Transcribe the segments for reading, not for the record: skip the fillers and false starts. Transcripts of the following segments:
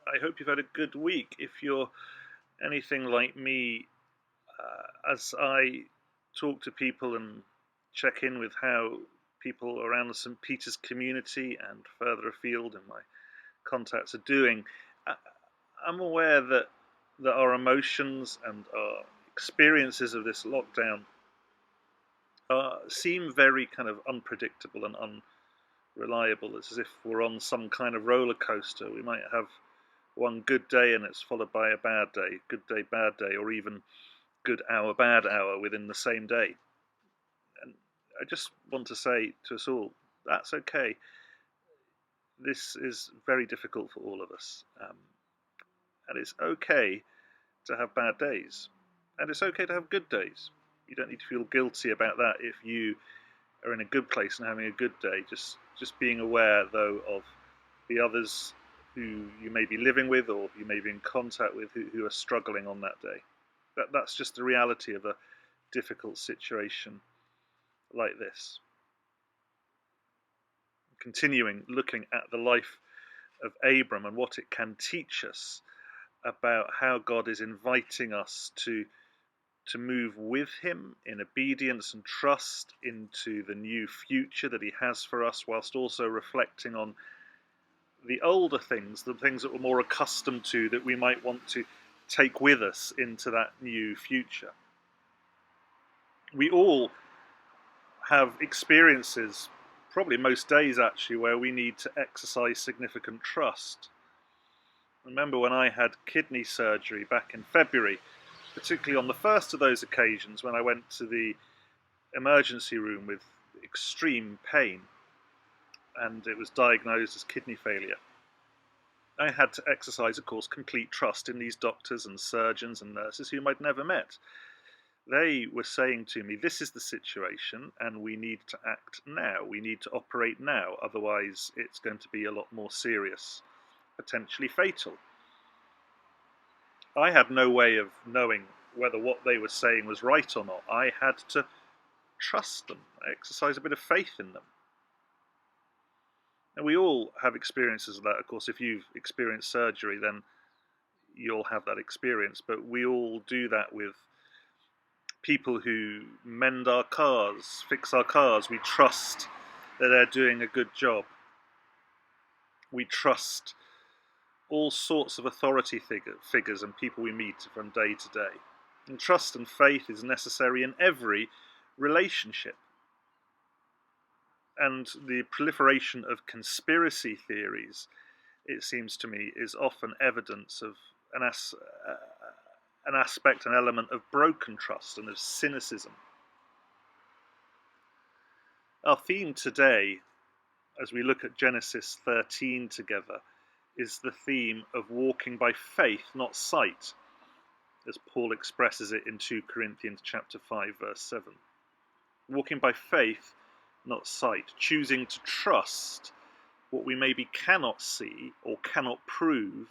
I hope you've had a good week. If you're anything like me, as I talk to people and check in with how people around the St. Peter's community and further afield in my contacts are doing, I- I'm aware that our emotions and our experiences of this lockdown seem very kind of unpredictable and unreliable. It's as if we're on some kind of roller coaster. We might have one good day and it's followed by a bad day, good day, bad day, or even good hour, bad hour within the same day. And I just want to say to us all, that's okay. This is very difficult for all of us. And it's okay to have bad days. And it's okay to have good days. You don't need to feel guilty about that if you are in a good place and having a good day. Just being aware, though, of the others who you may be living with or you may be in contact with who are struggling on that day. That's just the reality of a difficult situation like this. Continuing looking at the life of Abram and what it can teach us about how God is inviting us to move with him in obedience and trust into the new future that he has for us, whilst also reflecting on the older things, the things that we're more accustomed to, that we might want to take with us into that new future. We all have experiences, probably most days actually, where we need to exercise significant trust. I remember when I had kidney surgery back in February, particularly on the first of those occasions when I went to the emergency room with extreme pain and it was diagnosed as kidney failure. I had to exercise, of course, complete trust in these doctors and surgeons and nurses whom I'd never met. They were saying to me, this is the situation and we need to act now. We need to operate now. Otherwise, it's going to be a lot more serious, potentially fatal. I had no way of knowing whether what they were saying was right or not. I had to trust them, exercise a bit of faith in them. And we all have experiences of that. Of course, if you've experienced surgery, then you'll have that experience. But we all do that with people who mend our cars, fix our cars. We trust that they're doing a good job. We trust all sorts of authority figures and people we meet from day to day. And trust and faith is necessary in every relationship. And the proliferation of conspiracy theories, it seems to me, is often evidence of an aspect, an element of broken trust and of cynicism. Our theme today, as we look at Genesis 13 together, is the theme of walking by faith, not sight, as Paul expresses it in 2 Corinthians chapter 5, verse 7. Walking by faith, not sight, choosing to trust what we maybe cannot see or cannot prove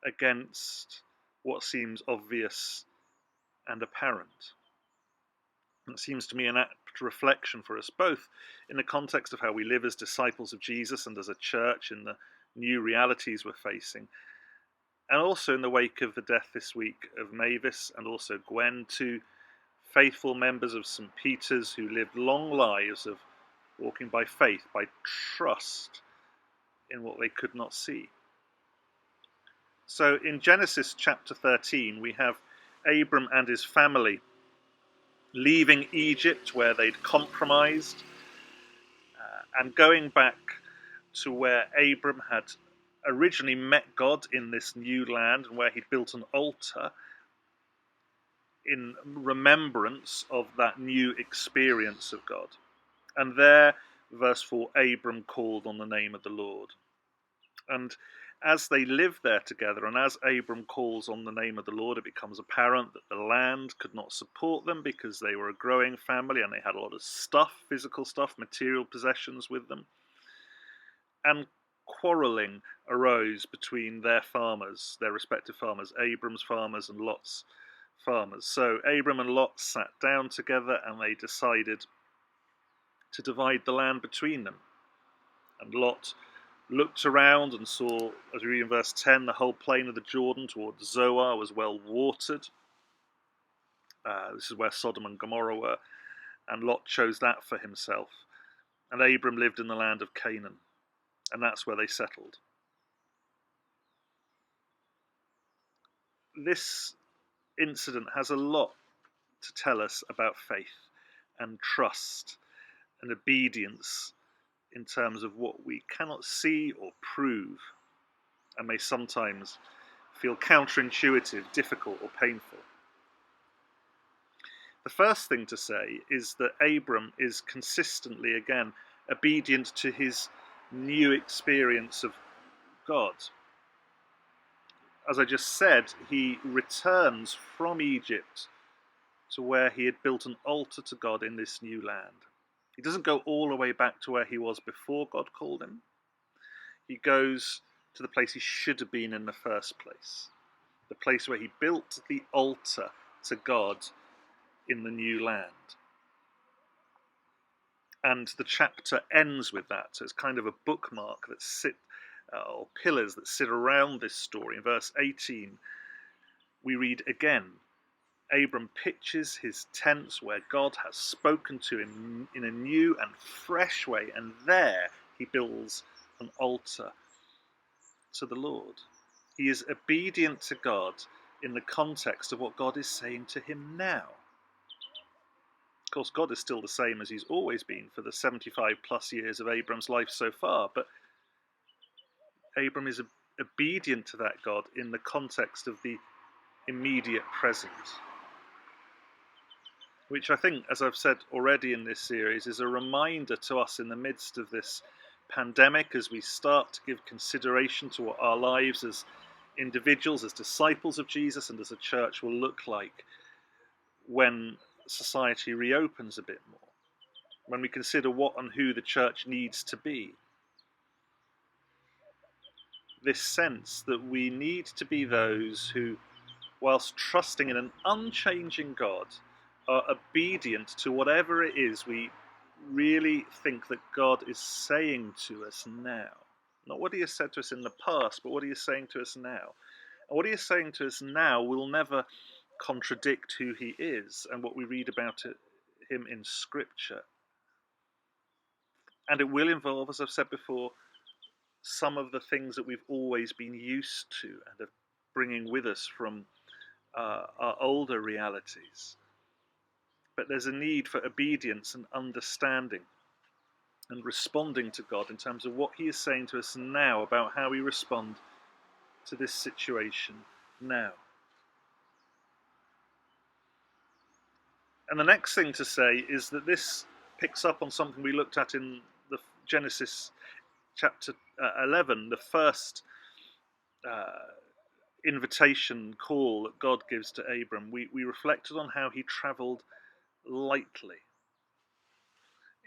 against what seems obvious and apparent. It seems to me an apt reflection for us, both in the context of how we live as disciples of Jesus and as a church in the new realities we're facing, and also in the wake of the death this week of Mavis and also Gwen, two faithful members of St. Peter's who lived long lives of walking by faith, by trust in what they could not see. So in Genesis chapter 13, we have Abram and his family leaving Egypt where they'd compromised and going back to where Abram had originally met God in this new land and where he'd built an altar in remembrance of that new experience of God. And there, verse 4, Abram called on the name of the Lord. And as they live there together, and as Abram calls on the name of the Lord, it becomes apparent that the land could not support them because they were a growing family and they had a lot of stuff, physical stuff, material possessions with them. And quarrelling arose between their farmers, their respective farmers, Abram's farmers and Lot's farmers. So Abram and Lot sat down together and they decided to divide the land between them. And Lot looked around and saw, as we read in verse 10, the whole plain of the Jordan toward Zoar was well watered. This is where Sodom and Gomorrah were, and Lot chose that for himself. And Abram lived in the land of Canaan, and that's where they settled. This incident has a lot to tell us about faith and trust and obedience in terms of what we cannot see or prove, and may sometimes feel counterintuitive, difficult, or painful. The first thing to say is that Abram is consistently, again, obedient to his new experience of God. As I just said, he returns from Egypt to where he had built an altar to God in this new land. He doesn't go all the way back to where he was before God called him. He goes to the place he should have been in the first place, the place where he built the altar to God in the new land. And the chapter ends with that, so it's kind of a bookmark that or pillars that sit around this story. In verse 18, we read again, Abram pitches his tents where God has spoken to him in a new and fresh way, and there he builds an altar to the Lord. He is obedient to God in the context of what God is saying to him now. Of course, God is still the same as he's always been for the 75 plus years of Abram's life so far, but Abram is obedient to that God in the context of the immediate present, which I think, as I've said already in this series, is a reminder to us in the midst of this pandemic, as we start to give consideration to what our lives as individuals, as disciples of Jesus, and as a church will look like when society reopens a bit more, when we consider what and who the church needs to be. This sense that we need to be those who, whilst trusting in an unchanging God, are obedient to whatever it is we really think that God is saying to us now. Not what he has said to us in the past, but what he is saying to us now. And what he is saying to us now will never contradict who he is and what we read about him in Scripture. And it will involve, as I've said before, some of the things that we've always been used to and are bringing with us from our older realities. But there's a need for obedience and understanding and responding to God in terms of what he is saying to us now about how we respond to this situation now. And the next thing to say is that this picks up on something we looked at in the Genesis chapter 11, the first invitation call that God gives to Abram. We reflected on how he travelled lightly.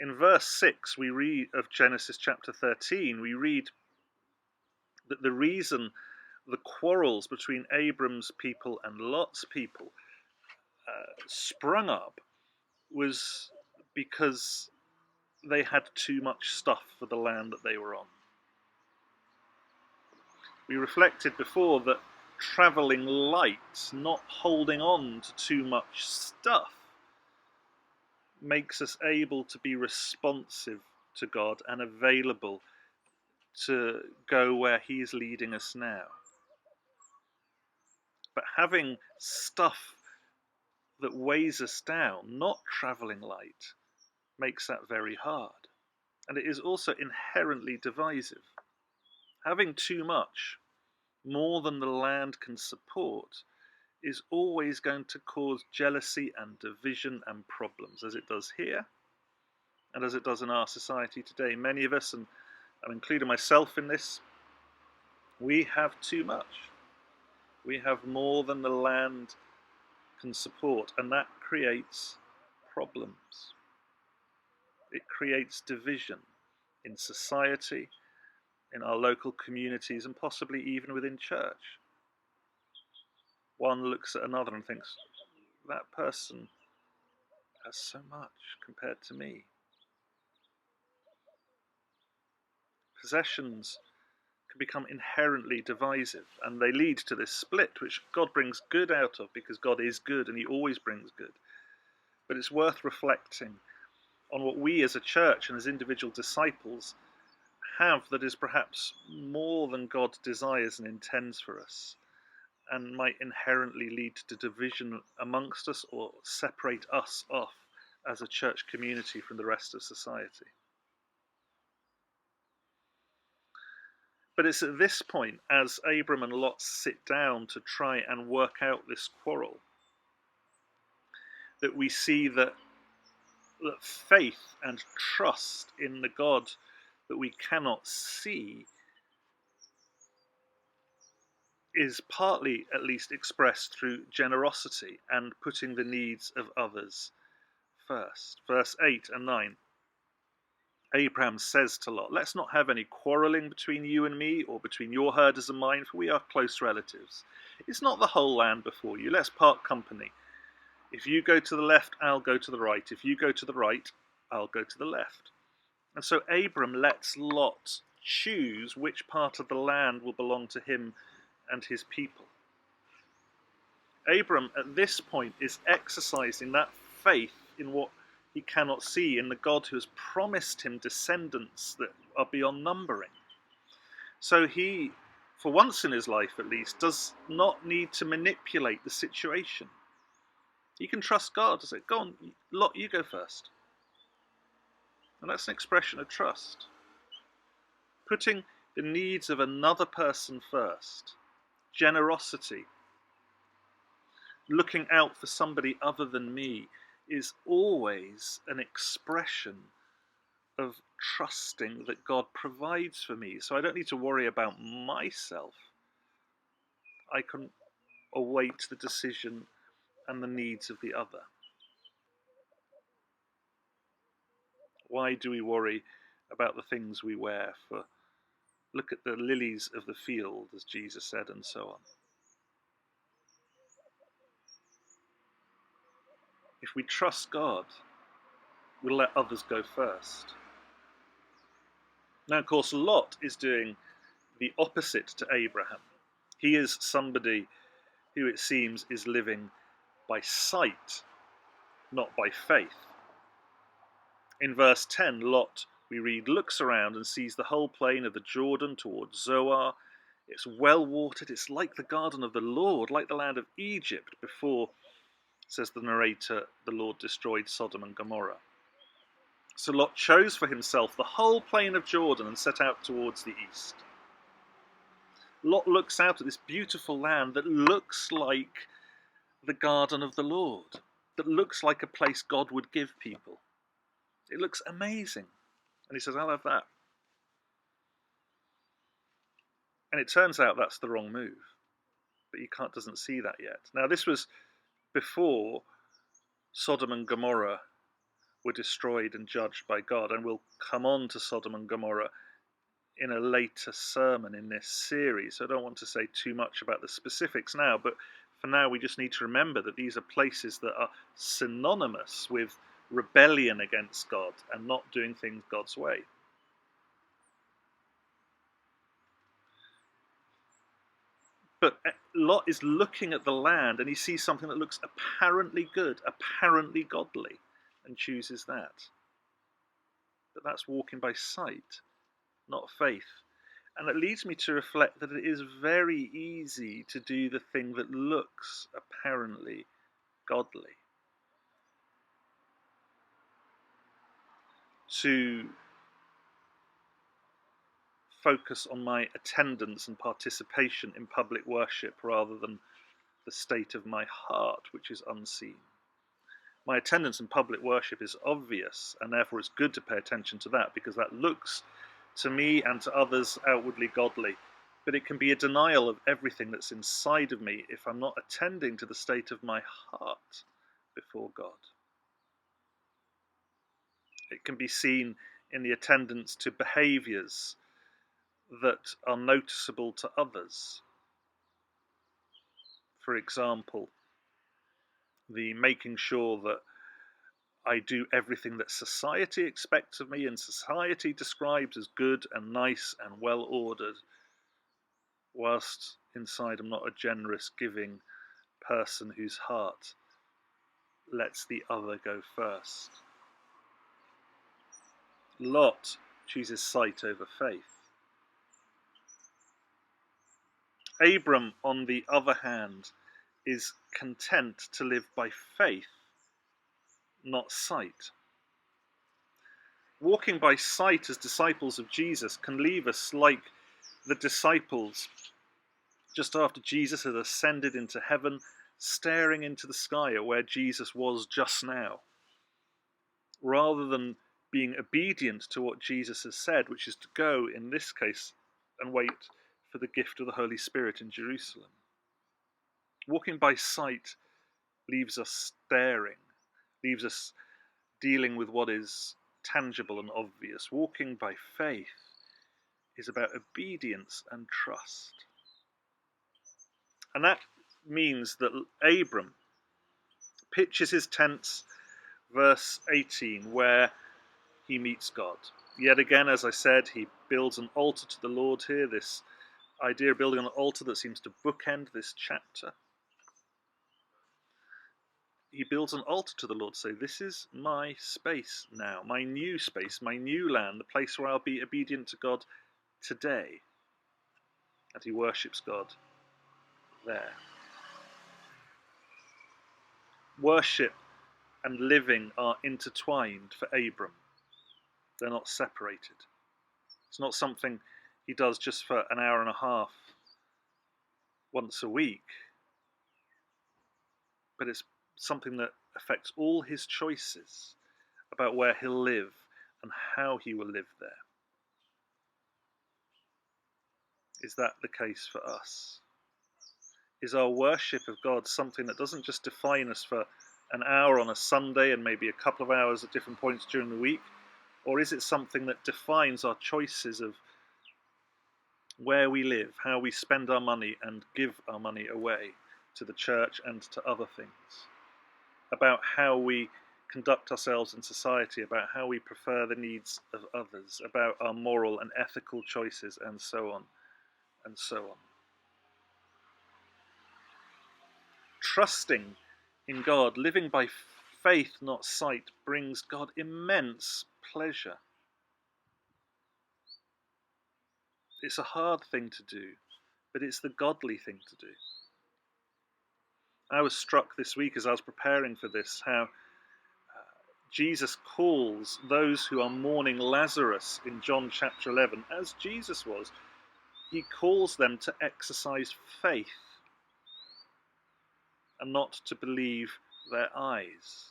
In verse 6 we read of Genesis chapter 13, we read that the reason the quarrels between Abram's people and Lot's people sprung up was because they had too much stuff for the land that they were on. We reflected before that travelling light, not holding on to too much stuff, makes us able to be responsive to God and available to go where he is leading us now. But having stuff that weighs us down, not travelling light, makes that very hard. And it is also inherently divisive. Having too much, more than the land can support, is always going to cause jealousy and division and problems, as it does here and as it does in our society today. Many of us, and I'm including myself in this, we have too much. We have more than the land can support, and that creates problems. It creates division in society, in our local communities, and possibly even within church. One looks at another and thinks, that person has so much compared to me. Possessions can become inherently divisive, and they lead to this split, which God brings good out of, because God is good and he always brings good. But it's worth reflecting on what we as a church and as individual disciples have that is perhaps more than God desires and intends for us, and might inherently lead to division amongst us or separate us off as a church community from the rest of society. But it's at this point, as Abram and Lot sit down to try and work out this quarrel, that we see that faith and trust in the God that we cannot see is partly, at least, expressed through generosity and putting the needs of others first. Verse 8 and 9. Abram says to Lot, "Let's not have any quarrelling between you and me, or between your herders and mine, for we are close relatives. It's not the whole land before you. Let's part company. If you go to the left, I'll go to the right. If you go to the right, I'll go to the left." And so Abram lets Lot choose which part of the land will belong to him and his people. Abram, at this point, is exercising that faith in what he cannot see, in the God who has promised him descendants that are beyond numbering. So he, for once in his life at least, does not need to manipulate the situation. He can trust God to say, "Go on, Lot, you go first." And that's an expression of trust. Putting the needs of another person first. Generosity. Looking out for somebody other than me is always an expression of trusting that God provides for me. So I don't need to worry about myself. I can await the decision and the needs of the other. Why do we worry about the things we wear? For look at the lilies of the field, as Jesus said, and so on. If we trust God, we'll let others go first. Now, of course, Lot is doing the opposite to Abraham. He is somebody who, it seems, is living by sight, not by faith. In verse 10, Lot, we read, looks around and sees the whole plain of the Jordan towards Zoar. It's well watered. It's like the garden of the Lord, like the land of Egypt before, says the narrator, the Lord destroyed Sodom and Gomorrah. So Lot chose for himself the whole plain of Jordan and set out towards the east. Lot looks out at this beautiful land that looks like the garden of the Lord, that looks like a place God would give people. It looks amazing. And he says, "I'll have that." And it turns out that's the wrong move. But he doesn't see that yet. Now, this was before Sodom and Gomorrah were destroyed and judged by God. And we'll come on to Sodom and Gomorrah in a later sermon in this series. So I don't want to say too much about the specifics now, but for now we just need to remember that these are places that are synonymous with rebellion against God and not doing things God's way. But Lot is looking at the land and he sees something that looks apparently good, apparently godly, and chooses that. But that's walking by sight, not faith. And it leads me to reflect that it is very easy to do the thing that looks apparently godly. To focus on my attendance and participation in public worship rather than the state of my heart, which is unseen. My attendance in public worship is obvious, and therefore it's good to pay attention to that, because that looks to me and to others outwardly godly. But it can be a denial of everything that's inside of me if I'm not attending to the state of my heart before God. It can be seen in the attendance to behaviours that are noticeable to others. For example, the making sure that I do everything that society expects of me and society describes as good and nice and well ordered, whilst inside I'm not a generous, giving person whose heart lets the other go first. Lot chooses sight over faith. Abram, on the other hand, is content to live by faith, not sight. Walking by sight as disciples of Jesus can leave us like the disciples just after Jesus had ascended into heaven, staring into the sky at where Jesus was just now, rather than being obedient to what Jesus has said, which is to go, in this case, and wait for the gift of the Holy Spirit in Jerusalem. Walking by sight leaves us staring, leaves us dealing with what is tangible and obvious. Walking by faith is about obedience and trust. And that means that Abram pitches his tents, verse 18, where he meets God. Yet again, as I said, he builds an altar to the Lord here, this idea of building an altar that seems to bookend this chapter. He builds an altar to the Lord, say, this is my space now, my new space, my new land, the place where I'll be obedient to God today. And he worships God there. Worship and living are intertwined for Abram. They're not separated. It's not something he does just for an hour and a half once a week, but it's something that affects all his choices about where he'll live and how he will live there. Is that the case for us? Is our worship of God something that doesn't just define us for an hour on a Sunday and maybe a couple of hours at different points during the week? Or is it something that defines our choices of where we live, how we spend our money and give our money away to the church and to other things? About how we conduct ourselves in society, about how we prefer the needs of others, about our moral and ethical choices, and so on, and so on. Trusting in God, living by faith, not sight, brings God immense pleasure. It's a hard thing to do, but it's the godly thing to do. I was struck this week as I was preparing for this, how Jesus calls those who are mourning Lazarus in John chapter 11, as Jesus was. He calls them to exercise faith and not to believe their eyes.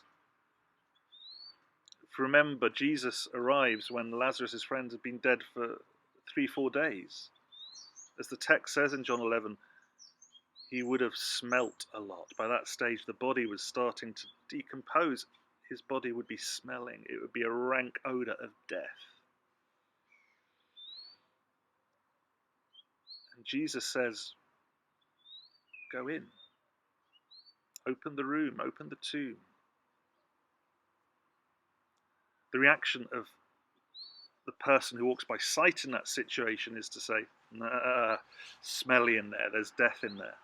Remember, Jesus arrives when Lazarus' friends have been dead for 3-4 days. As the text says in John 11, he would have smelt a lot. By that stage, the body was starting to decompose. His body would be smelling. It would be a rank odour of death. And Jesus says, go in. Open the room, open the tomb. The reaction of the person who walks by sight in that situation is to say, nah, smelly in there, there's death in there.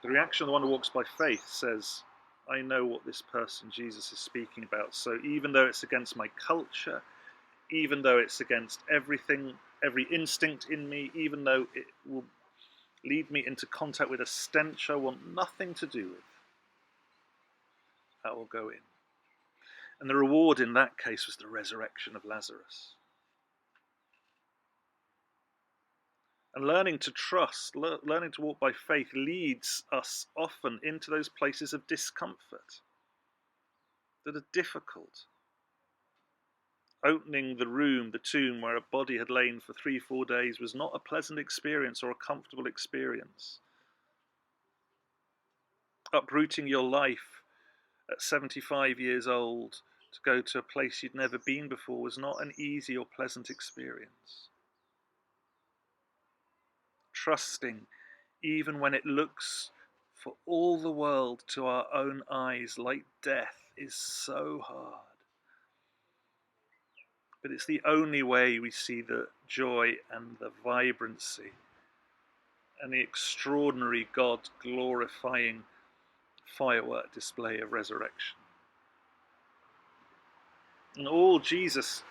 The reaction of the one who walks by faith says, I know what this person Jesus is speaking about, so even though it's against my culture, even though it's against everything, every instinct in me, even though it will lead me into contact with a stench I want nothing to do with, I will go in. And the reward in that case was the resurrection of Lazarus. And learning to trust, learning to walk by faith leads us often into those places of discomfort that are difficult. Opening the room, the tomb where a body had lain for 3-4 days was not a pleasant experience or a comfortable experience. Uprooting your life at 75 years old to go to a place you'd never been before was not an easy or pleasant experience. Trusting, even when it looks for all the world to our own eyes like death, is so hard. But it's the only way we see the joy and the vibrancy and the extraordinary God-glorifying firework display of resurrection. And all Jesus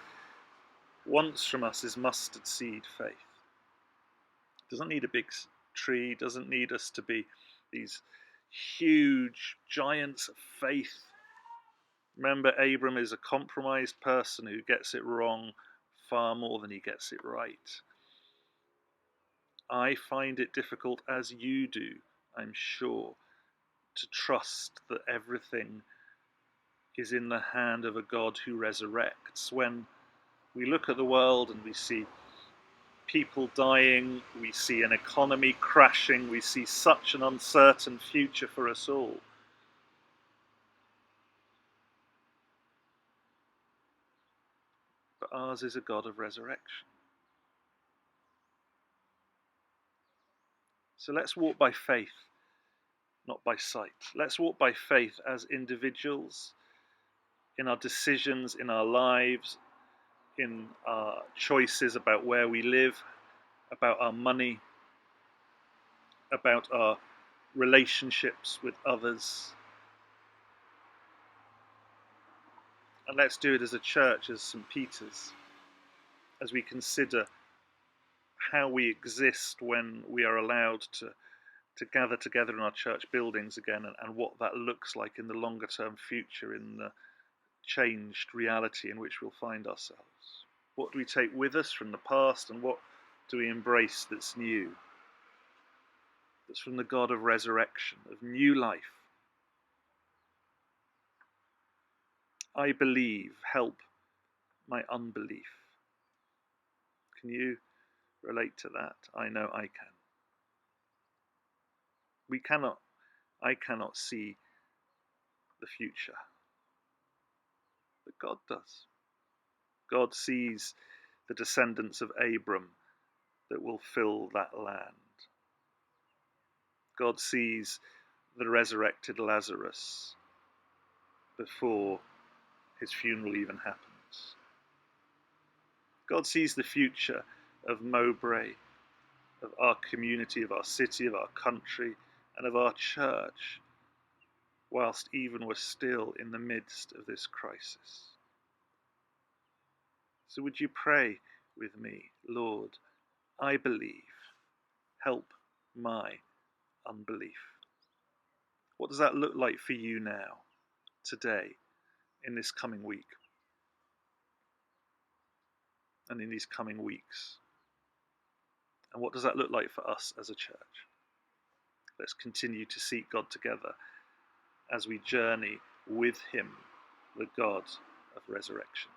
wants from us is mustard seed faith. Doesn't need a big tree, doesn't need us to be these huge giants of faith. Remember, Abram is a compromised person who gets it wrong far more than he gets it right. I find it difficult, as you do, I'm sure, to trust that everything is in the hand of a God who resurrects. When we look at the world and we see people dying, we see an economy crashing, we see such an uncertain future for us all. But ours is a God of resurrection. So let's walk by faith, not by sight. Let's walk by faith as individuals, in our decisions, in our lives, in our choices about where we live, about our money, about our relationships with others. And let's do it as a church, as St. Peter's, as we consider how we exist when we are allowed to gather together in our church buildings again, and what that looks like in the longer term future, in the changed reality in which we'll find ourselves. What do we take with us from the past, and what do we embrace that's new? That's from the God of resurrection, of new life. I believe, help my unbelief. Can you relate to that? I know I can. I cannot see the future, but God does. God sees the descendants of Abram that will fill that land. God sees the resurrected Lazarus before his funeral even happens. God sees the future of Mowbray, of our community, of our city, of our country, and of our church, whilst even we're still in the midst of this crisis. So would you pray with me, Lord, I believe, help my unbelief. What does that look like for you now, today, in this coming week, and in these coming weeks? And what does that look like for us as a church? Let's continue to seek God together as we journey with him, the God of resurrection.